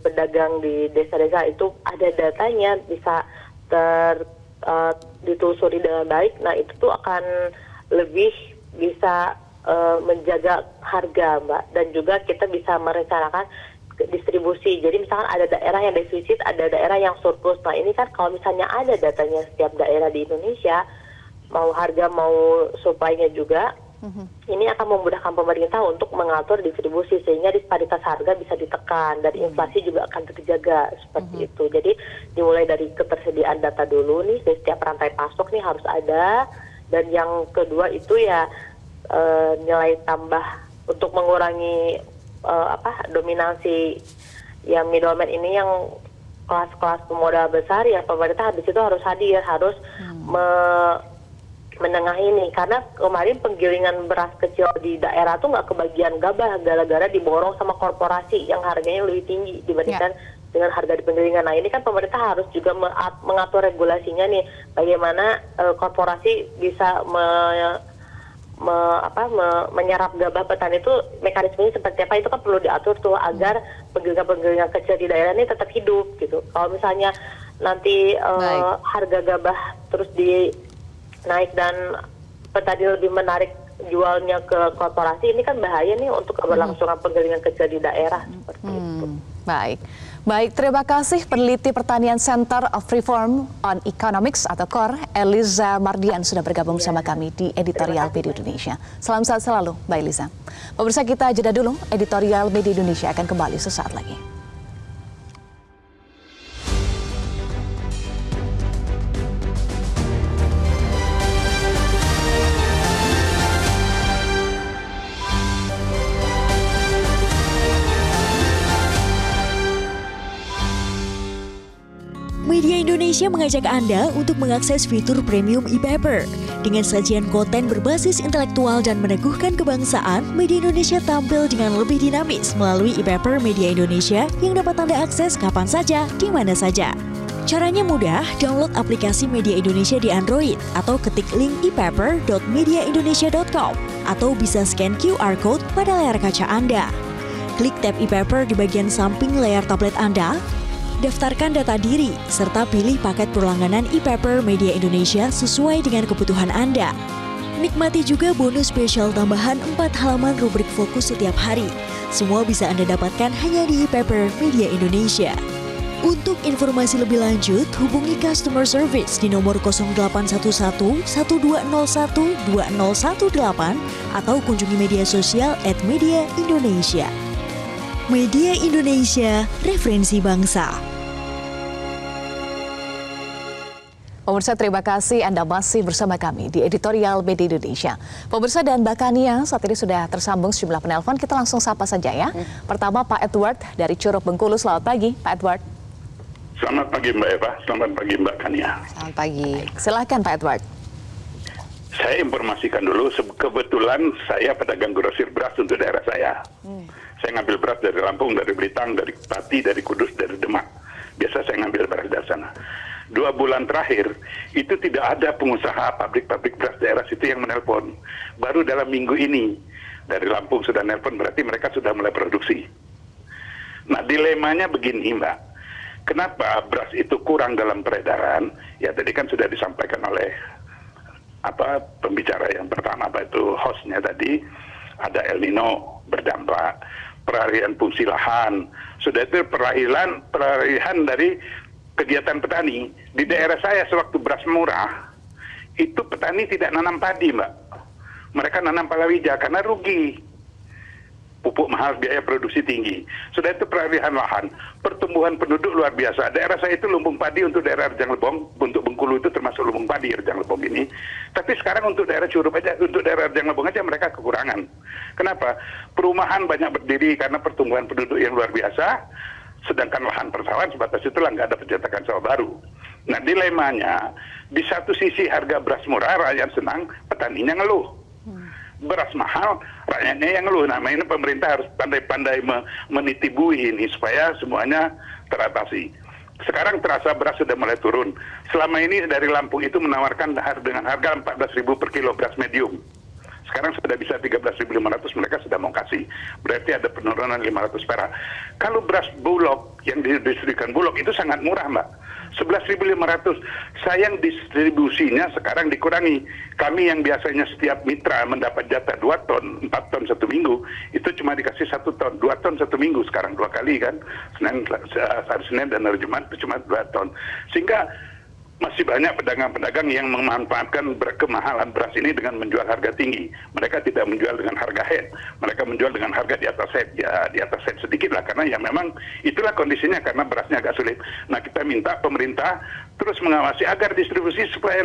pedagang di desa-desa itu ada datanya, bisa ditelusuri dengan baik. Nah, itu tuh akan lebih bisa menjaga harga, Mbak, dan juga kita bisa merencanakan distribusi. Jadi misalkan ada daerah yang defisit, ada daerah yang surplus. Nah, ini kan kalau misalnya ada datanya setiap daerah di Indonesia, mau harga mau supply-nya juga, ini akan memudahkan pemerintah untuk mengatur distribusi sehingga disparitas harga bisa ditekan dan inflasi juga akan terjaga seperti itu. Jadi dimulai dari ketersediaan data dulu nih, di setiap rantai pasok nih harus ada, dan yang kedua itu ya nilai tambah untuk mengurangi dominasi yang middleman ini, yang kelas-kelas pemodal besar, ya pemerintah habis itu harus hadir, harus menengahi ini. Karena kemarin penggilingan beras kecil di daerah tuh nggak kebagian gabah gara-gara diborong sama korporasi yang harganya lebih tinggi dibandingkan dengan harga di penggilingan. Nah, ini kan pemerintah harus juga mengatur regulasinya nih, bagaimana korporasi bisa menyerap gabah petani, itu mekanismenya seperti apa, itu kan perlu diatur tuh agar penggilingan-penggilingan kecil di daerah ini tetap hidup gitu. Kalau misalnya nanti harga gabah terus naik dan petani lebih menarik jualnya ke korporasi, ini kan bahaya nih untuk keberlangsungan penggilingan kecil di daerah seperti itu. Baik, terima kasih peneliti pertanian Center of Reform on Economics atau KOR, Eliza Mardian, sudah bergabung bersama kami di Editorial Media Indonesia. Salam sehat selalu, Mbak Eliza. Pemirsa, kita jeda dulu. Editorial Media Indonesia akan kembali sesaat lagi. Media Indonesia mengajak Anda untuk mengakses fitur premium e-paper. Dengan sajian konten berbasis intelektual dan meneguhkan kebangsaan, Media Indonesia tampil dengan lebih dinamis melalui e-paper Media Indonesia yang dapat Anda akses kapan saja, di mana saja. Caranya mudah, download aplikasi Media Indonesia di Android atau ketik link e-paper.mediaindonesia.com atau bisa scan QR code pada layar kaca Anda. Klik tab e-paper di bagian samping layar tablet Anda, daftarkan data diri, serta pilih paket berlangganan e-paper Media Indonesia sesuai dengan kebutuhan Anda. Nikmati juga bonus spesial tambahan 4 halaman rubrik fokus setiap hari. Semua bisa Anda dapatkan hanya di e-paper Media Indonesia. Untuk informasi lebih lanjut, hubungi customer service di nomor 0811 1201 2018 atau kunjungi media sosial @Media Indonesia. Media Indonesia, referensi bangsa. Pemirsa, terima kasih Anda masih bersama kami di Editorial Media Indonesia. Pemirsa dan Mbak Kania, saat ini sudah tersambung sejumlah penelpon. Kita langsung sapa saja ya. Pertama, Pak Edward dari Curug Bengkulu. Selamat pagi, Pak Edward. Selamat pagi Mbak Eva, selamat pagi Mbak Kania. Selamat pagi. Silahkan Pak Edward. Saya informasikan dulu, kebetulan saya pedagang grosir beras untuk daerah saya. Saya ngambil beras dari Lampung, dari Blitar, dari Pati, dari Kudus, dari Demak. Biasa saya ngambil beras dari sana. 2 bulan terakhir, itu tidak ada pengusaha pabrik-pabrik beras daerah situ yang menelpon. Baru dalam minggu ini, dari Lampung sudah nelpon, berarti mereka sudah mulai produksi. Nah, dilemanya begini Mbak. Kenapa beras itu kurang dalam peredaran? Ya tadi kan sudah disampaikan oleh pembicara yang pertama, hostnya tadi, ada El Nino berdampak, peralihan fungsi lahan, sudah itu peralihan dari kegiatan petani. Di daerah saya sewaktu beras murah, itu petani tidak nanam padi Mbak, mereka nanam palawija karena rugi. pupuk mahal, biaya produksi tinggi. Sudah itu peralihan lahan, pertumbuhan penduduk luar biasa. Daerah saya itu lumbung padi untuk daerah Rejang Lebong, untuk Bengkulu itu termasuk lumbung padi Rejang Lebong ini. Tapi sekarang untuk daerah Curup aja, untuk daerah Rejang Lebong aja mereka kekurangan. Kenapa? Perumahan banyak berdiri karena pertumbuhan penduduk yang luar biasa, sedangkan lahan persawahan sebatas itulah, nggak ada pencetakan sawah baru. Nah, dilemanya, di satu sisi harga beras murah, rakyat senang, petaninya ngeluh. Beras mahal, rakyatnya yang ngeluh. Nah, ini pemerintah harus pandai-pandai menitibui ini supaya semuanya teratasi. Sekarang terasa beras sudah mulai turun. Selama ini dari Lampung itu menawarkan dengan harga 14.000 per kilo beras medium. Sekarang sudah bisa 13.500, mereka sudah mau kasih. Berarti ada penurunan 500 perak. Kalau beras Bulog yang didistribusikan Bulog itu sangat murah, Mbak. 11.500. Sayang distribusinya sekarang dikurangi. Kami yang biasanya setiap mitra mendapat jatah 2 ton, 4 ton 1 minggu, itu cuma dikasih 1 ton, 2 ton 1 minggu sekarang 2 kali kan. Hari Senin dan hari Jumat itu cuma 2 ton. Sehingga masih banyak pedagang-pedagang yang memanfaatkan kemahalan beras ini dengan menjual harga tinggi. Mereka tidak menjual dengan harga head, mereka menjual dengan harga di atas head, ya di atas head sedikit lah, karena ya memang itulah kondisinya karena berasnya agak sulit. Nah, kita minta pemerintah terus mengawasi agar distribusi supaya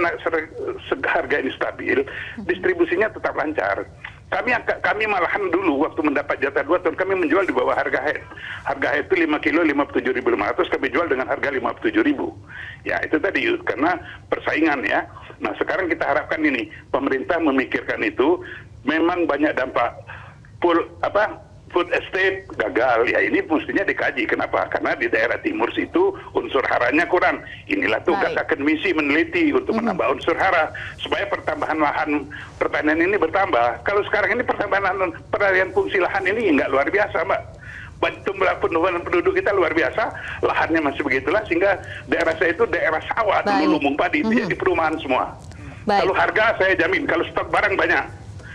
harga ini stabil, distribusinya tetap lancar. Kami malahan dulu waktu mendapat jatah 2 ton kami menjual di bawah harga head. Harga head itu 5 kilo 57.500, kami jual dengan harga 57.000. Ya itu tadi karena persaingan ya. Nah sekarang kita harapkan ini pemerintah memikirkan itu. Memang banyak dampak food estate gagal, ya ini mestinya dikaji. Kenapa? Karena di daerah timur situ unsur haranya kurang. Inilah tugas akademisi meneliti untuk menambah unsur hara supaya pertambahan lahan pertanian ini bertambah. Kalau sekarang ini peralihan fungsi lahan ini nggak luar biasa, Mbak. Jumlah penurunan penduduk kita luar biasa, lahannya masih begitulah, sehingga daerah saya itu daerah sawah, dulu lumbung padi, itu jadi perumahan semua. Kalau harga saya jamin, kalau stok barang banyak.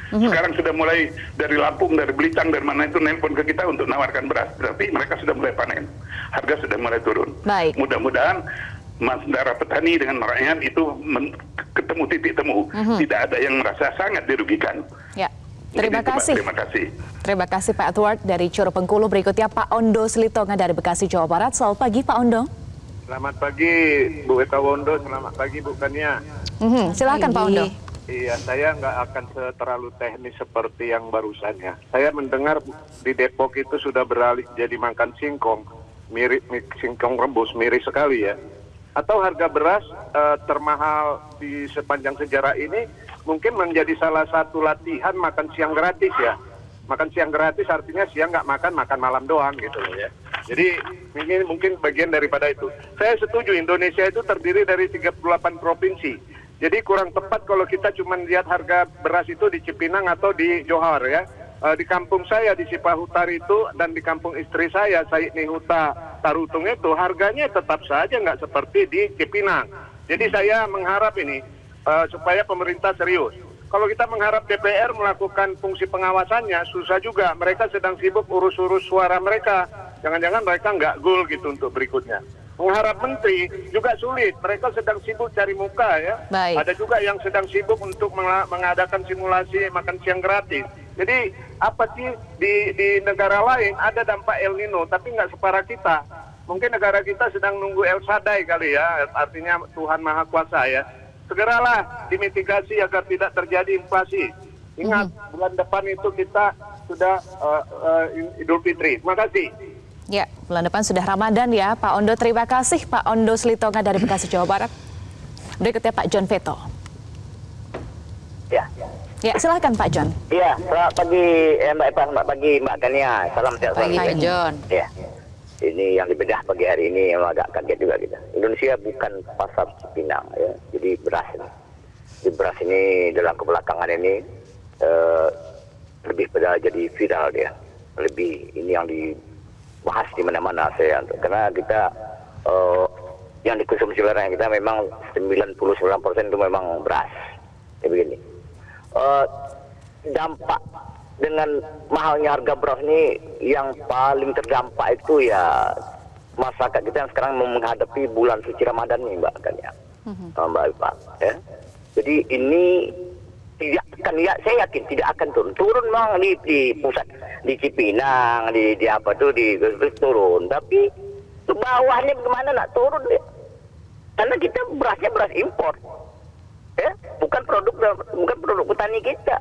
Sekarang sudah mulai dari Lampung, dari Belitung, dari mana itu nelpon ke kita untuk menawarkan beras. Tapi mereka sudah mulai panen. Harga sudah mulai turun. Mudah-mudahan darah petani dengan rakyat itu ketemu titik temu. Tidak ada yang merasa sangat dirugikan. Ya. Terima kasih. Terima kasih. Terima kasih Pak Edward dari Curup Bengkulu. Berikutnya Pak Ondo Selitonga dari Bekasi, Jawa Barat. Selamat pagi Pak Ondo. Selamat pagi Bu Eka Wondo, selamat pagi Bu Kania. Silakan Pak Ondo. Iya, saya nggak akan terlalu teknis seperti yang barusan ya. Saya mendengar di Depok itu sudah beralih jadi makan singkong, mirip singkong rebus, mirip sekali ya. Atau harga beras termahal di sepanjang sejarah ini mungkin menjadi salah satu latihan makan siang gratis ya. Makan siang gratis artinya siang nggak makan, makan malam doang gitu loh ya. Jadi mungkin bagian daripada itu. Saya setuju Indonesia itu terdiri dari 38 provinsi. Jadi kurang tepat kalau kita cuma lihat harga beras itu di Cipinang atau di Johor ya. Di kampung saya di Cipahutar itu dan di kampung istri saya Said Nihuta Tarutung itu harganya tetap saja nggak seperti di Cipinang. Jadi saya mengharap ini supaya pemerintah serius. Kalau kita mengharap DPR melakukan fungsi pengawasannya susah juga. Mereka sedang sibuk urus-urus suara mereka. Jangan-jangan mereka nggak goal gitu untuk berikutnya. Mengharap menteri juga sulit, mereka sedang sibuk cari muka ya. Ada juga yang sedang sibuk untuk mengadakan simulasi makan siang gratis. Jadi apa sih di negara lain ada dampak El Nino tapi nggak separah kita. Mungkin negara kita sedang nunggu El Shaddai kali ya, artinya Tuhan Maha Kuasa ya. Segeralah dimitigasi agar tidak terjadi inflasi. Ingat bulan depan itu kita sudah Idul Fitri. Terima kasih. Ya, bulan depan sudah Ramadan ya, Pak Ondo. Terima kasih Pak Ondo Selitonga dari Bekasi, Jawa Barat. Berikutnya Pak John Veto. Ya. Ya, silakan Pak John. Iya, selamat pagi Mbak Eva, selamat pagi Mbak Kania. Salam sehat selalu. Pagi Pak John. Ya. Ini yang dibedah pagi hari ini yang agak kaget juga kita. Indonesia bukan pasar Cipinang ya. Jadi beras ini. Di beras ini dalam kebelakangan ini lebih pada jadi viral dia. Lebih ini yang dibahas di mana-mana saya, karena kita yang dikonsumsi oleh kita memang 99% itu memang beras. Ya begini. Dampak dengan mahalnya harga beras ini yang paling terdampak itu ya masyarakat kita yang sekarang menghadapi bulan suci Ramadan nih Mbak kan ya. Mbak Eva ya. Jadi ini tidak akan, ya saya yakin tidak akan turun memang di pusat, di Cipinang, di apa tuh, di turun, tapi ke bawahnya bagaimana nak turun deh, karena kita berasnya beras impor, ya, bukan produk petani kita.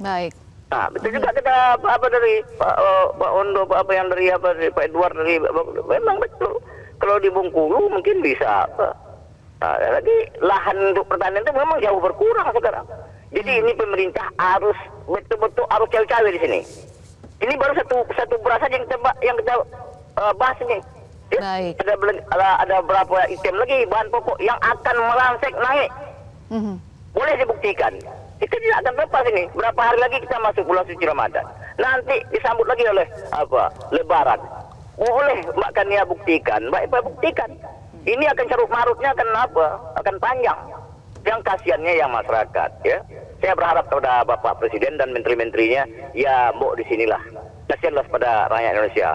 Baik. Nah, betul juga kata apa dari Pak Ondo, apa yang dari Pak Edward dari memang betul. Kalau di Bengkulu mungkin bisa. Nah, lagi lahan untuk pertanian itu memang jauh berkurang sekarang. Jadi ini pemerintah harus betul-betul harus cawe-cawe di sini. Ini baru satu beras saja yang kita bahas ini. Ya, Baik. Ada berapa item lagi bahan pokok yang akan merangsek naik. Boleh dibuktikan. Kita tidak akan lepas ini. Berapa hari lagi kita masuk bulan suci Ramadan. Nanti disambut lagi oleh Lebaran. Boleh Mbak Kania buktikan, Mbak Eva buktikan. Ini akan carut marutnya akan panjang. Yang kasihannya yang masyarakat, ya. Saya berharap kepada Bapak Presiden dan menteri-menterinya, ya mbok di sinilah. Kasihanlah pada rakyat Indonesia,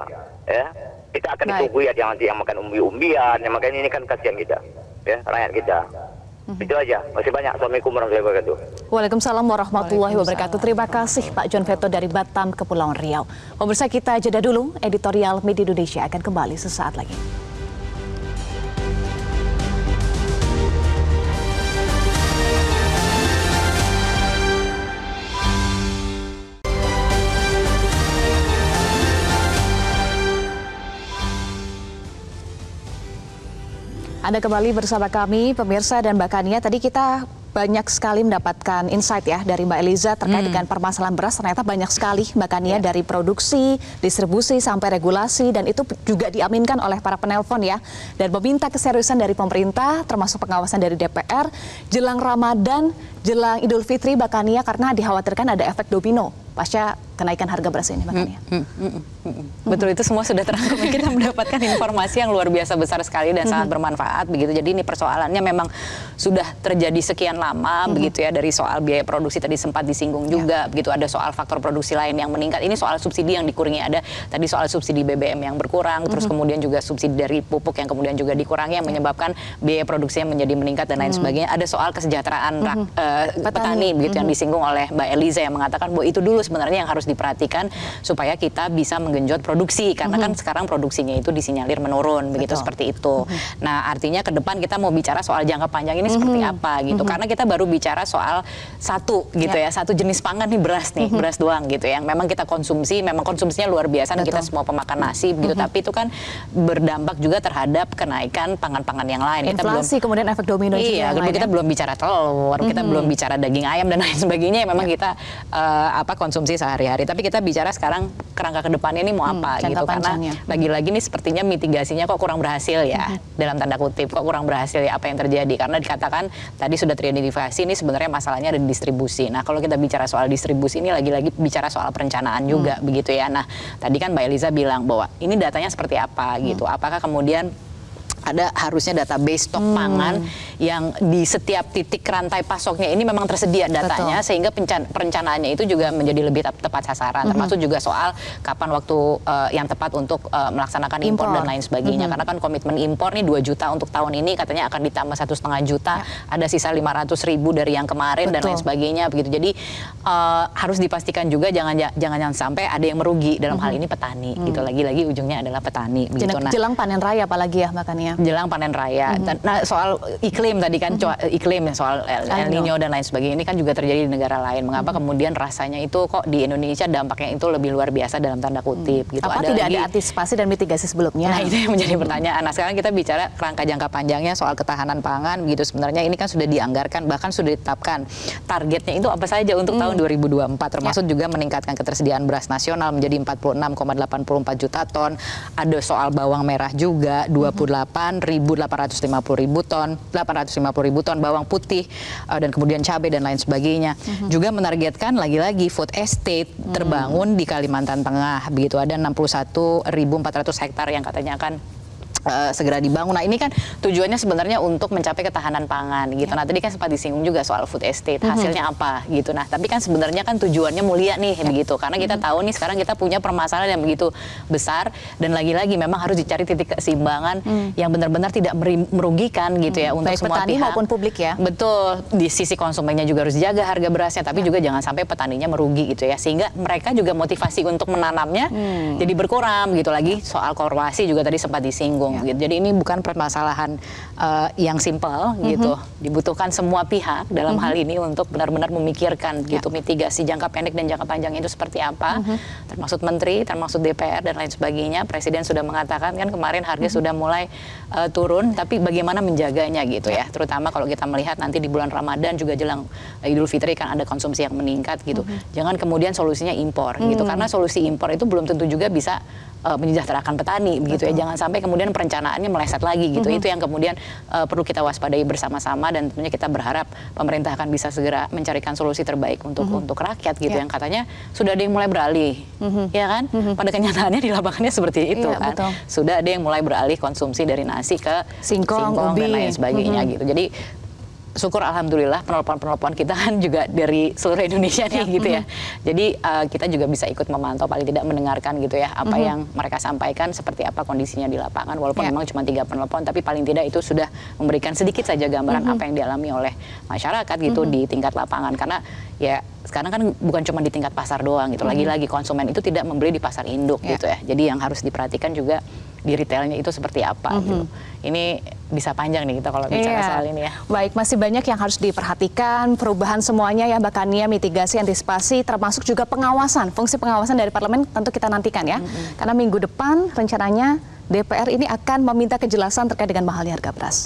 ya. Kita akan ditunggu ya yang makan umbi-umbian, yang makan ini kan kasihan kita, ya, rakyat kita. Itu aja. Masih banyak. Assalamualaikum warahmatullahi wabarakatuh. Waalaikumsalam warahmatullahi wabarakatuh. Terima kasih Pak John Veto dari Batam, Kepulauan Riau. Pemirsa, kita jeda dulu. Editorial Media Indonesia akan kembali sesaat lagi. Anda kembali bersama kami, pemirsa dan Mbak Kania. Tadi kita banyak sekali mendapatkan insight ya dari Mbak Eliza terkait dengan permasalahan beras. Ternyata banyak sekali Mbak Kania, dari produksi, distribusi, sampai regulasi. Dan itu juga diaminkan oleh para penelpon ya. Dan meminta keseriusan dari pemerintah, termasuk pengawasan dari DPR, jelang Ramadan, jelang Idul Fitri Mbak Kania, karena dikhawatirkan ada efek domino pasca kenaikan harga beras ini, Mbak Kania. Betul, itu semua sudah terangkum. Kita mendapatkan informasi yang luar biasa besar sekali dan sangat bermanfaat begitu. Jadi ini persoalannya memang sudah terjadi sekian lama begitu ya, dari soal biaya produksi tadi sempat disinggung juga begitu, ada soal faktor produksi lain yang meningkat. Ini soal subsidi yang dikurangi, ada tadi soal subsidi BBM yang berkurang, terus kemudian juga subsidi dari pupuk yang kemudian juga dikurangi yang menyebabkan biaya produksinya menjadi meningkat dan lain sebagainya. Ada soal kesejahteraan petani begitu yang disinggung oleh Mbak Eliza yang mengatakan bahwa itu dulu sebenarnya yang harus diperhatikan supaya kita bisa menggenjot produksi, karena kan sekarang produksinya itu disinyalir menurun begitu, seperti itu. Nah, artinya ke depan kita mau bicara soal jangka panjang ini seperti apa gitu, karena kita baru bicara soal satu gitu ya, satu jenis pangan nih, beras nih, beras doang gitu yang memang kita konsumsi, memang konsumsinya luar biasa dan kita semua pemakan nasi begitu, tapi itu kan berdampak juga terhadap kenaikan pangan-pangan yang lain. Inflasi, kemudian efek domino juga yang lain, kita belum bicara telur, kita belum bicara daging ayam dan lain sebagainya. Memang kita konsumsi sehari-hari. Tapi kita bicara sekarang kerangka kedepannya ini mau apa gitu, karena lagi-lagi nih sepertinya mitigasinya kok kurang berhasil ya, dalam tanda kutip kok kurang berhasil ya apa yang terjadi, karena dikatakan tadi sudah teridentifikasi ini sebenarnya masalahnya ada di distribusi. Nah, kalau kita bicara soal distribusi ini lagi-lagi bicara soal perencanaan juga begitu ya. Nah, tadi kan Mbak Eliza bilang bahwa ini datanya seperti apa gitu, apakah kemudian ada harusnya database stok pangan yang di setiap titik rantai pasoknya ini memang tersedia datanya, sehingga perencanaannya itu juga menjadi lebih tepat sasaran, termasuk juga soal kapan waktu yang tepat untuk melaksanakan impor dan lain sebagainya. Karena kan komitmen impor nih 2 juta untuk tahun ini, katanya akan ditambah 1,5 juta, ada sisa 500.000 dari yang kemarin dan lain sebagainya begitu. Jadi harus dipastikan juga jangan sampai ada yang merugi dalam hal ini petani gitu. Lagi-lagi ujungnya adalah petani begitu. Nah, jelang panen raya apalagi ya Mbak Kania? Jelang panen raya. Nah, soal iklim tadi kan, iklim soal El Nino dan lain sebagainya ini kan juga terjadi di negara lain. Mengapa kemudian rasanya itu kok di Indonesia dampaknya itu lebih luar biasa dalam tanda kutip gitu. Apa tidak ada antisipasi dan mitigasi sebelumnya? Nah, itu yang menjadi pertanyaan. Nah, sekarang kita bicara kerangka jangka panjangnya soal ketahanan pangan gitu. Sebenarnya ini kan sudah dianggarkan, bahkan sudah ditetapkan targetnya itu apa saja untuk tahun 2024, termasuk juga meningkatkan ketersediaan beras nasional menjadi 46,84 juta ton. Ada soal bawang merah juga 850.000 ton bawang putih dan kemudian cabai dan lain sebagainya. Juga menargetkan lagi-lagi food estate terbangun di Kalimantan Tengah begitu, ada 61.400 hektar yang katanya akan segera dibangun. Nah ini kan tujuannya sebenarnya untuk mencapai ketahanan pangan gitu. Nah tadi kan sempat disinggung juga soal food estate, hasilnya apa gitu. Nah tapi kan sebenarnya kan tujuannya mulia nih begitu. Karena kita tahu nih sekarang kita punya permasalahan yang begitu besar dan lagi-lagi memang harus dicari titik keseimbangan yang benar-benar tidak merugikan gitu ya untuk baik semua petani pihak maupun publik ya. Betul, di sisi konsumennya juga harus jaga harga berasnya, tapi juga jangan sampai petaninya merugi gitu ya, sehingga mereka juga motivasi untuk menanamnya jadi berkurang gitu. Lagi soal korelasi juga tadi sempat disinggung gitu. Jadi ini bukan permasalahan yang simpel gitu, dibutuhkan semua pihak dalam hal ini untuk benar-benar memikirkan gitu mitigasi jangka pendek dan jangka panjang itu seperti apa, termasuk menteri, termasuk DPR dan lain sebagainya. Presiden sudah mengatakan kan kemarin harga sudah mulai turun, tapi bagaimana menjaganya gitu ya, terutama kalau kita melihat nanti di bulan Ramadan juga jelang Idul Fitri kan ada konsumsi yang meningkat gitu. Jangan kemudian solusinya impor gitu, karena solusi impor itu belum tentu juga bisa menyejahterakan petani begitu ya. Jangan sampai kemudian perencanaannya meleset lagi gitu. Itu yang kemudian perlu kita waspadai bersama-sama, dan tentunya kita berharap pemerintah akan bisa segera mencarikan solusi terbaik untuk rakyat gitu yang katanya sudah ada yang mulai beralih. Ya kan? Pada kenyataannya di lapangannya seperti itu kan. Betul. Sudah ada yang mulai beralih konsumsi dari nasi ke Singkong, dan ubi lain sebagainya gitu. Jadi syukur alhamdulillah penelpon-penelpon kita kan juga dari seluruh Indonesia nih gitu ya. Jadi kita juga bisa ikut memantau, paling tidak mendengarkan gitu ya apa yang mereka sampaikan, seperti apa kondisinya di lapangan. Walaupun memang cuma 3 penelpon, tapi paling tidak itu sudah memberikan sedikit saja gambaran apa yang dialami oleh masyarakat gitu di tingkat lapangan. Karena ya sekarang kan bukan cuma di tingkat pasar doang gitu. Lagi-lagi konsumen itu tidak membeli di pasar induk gitu ya. Jadi yang harus diperhatikan juga di retailnya itu seperti apa gitu. Ini bisa panjang nih kita kalau bicara soal ini ya. Baik, masih banyak yang harus diperhatikan, perubahan semuanya ya Mbak Kania, mitigasi, antisipasi, termasuk juga pengawasan. Fungsi pengawasan dari parlemen tentu kita nantikan ya. Karena minggu depan rencananya DPR ini akan meminta kejelasan terkait dengan mahalnya harga beras.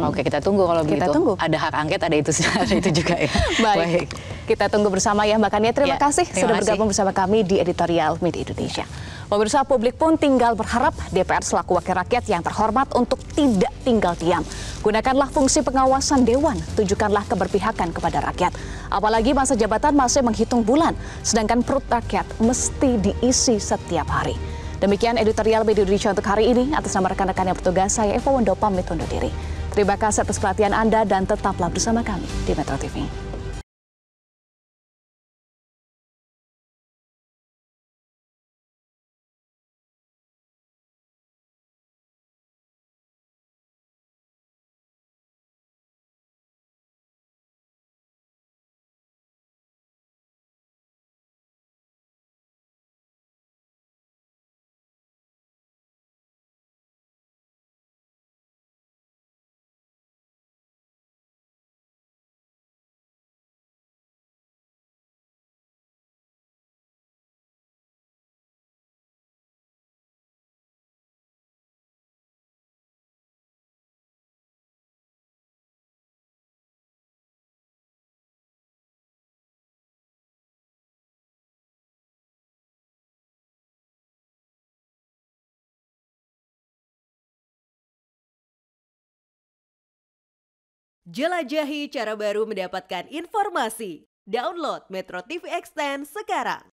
Oke, kita tunggu kalau begitu. Kita tunggu. Ada hak angket, ada itu, ada itu juga ya. Baik, kita tunggu bersama ya Mbak Kania. Terima kasih terima sudah kasih. bergabung bersama kami di Editorial Media Indonesia. Pemirsa, publik pun tinggal berharap DPR selaku wakil rakyat yang terhormat untuk tidak tinggal diam. Gunakanlah fungsi pengawasan Dewan, tunjukkanlah keberpihakan kepada rakyat. Apalagi masa jabatan masih menghitung bulan, sedangkan perut rakyat mesti diisi setiap hari. Demikian Editorial Media Indonesia untuk hari ini. Atas nama rekan-rekan yang bertugas, saya Eva Wendo pamit undur diri. Terima kasih atas perhatian Anda dan tetaplah bersama kami di Metro TV. Jelajahi cara baru mendapatkan informasi. Download Metro TV Extend sekarang.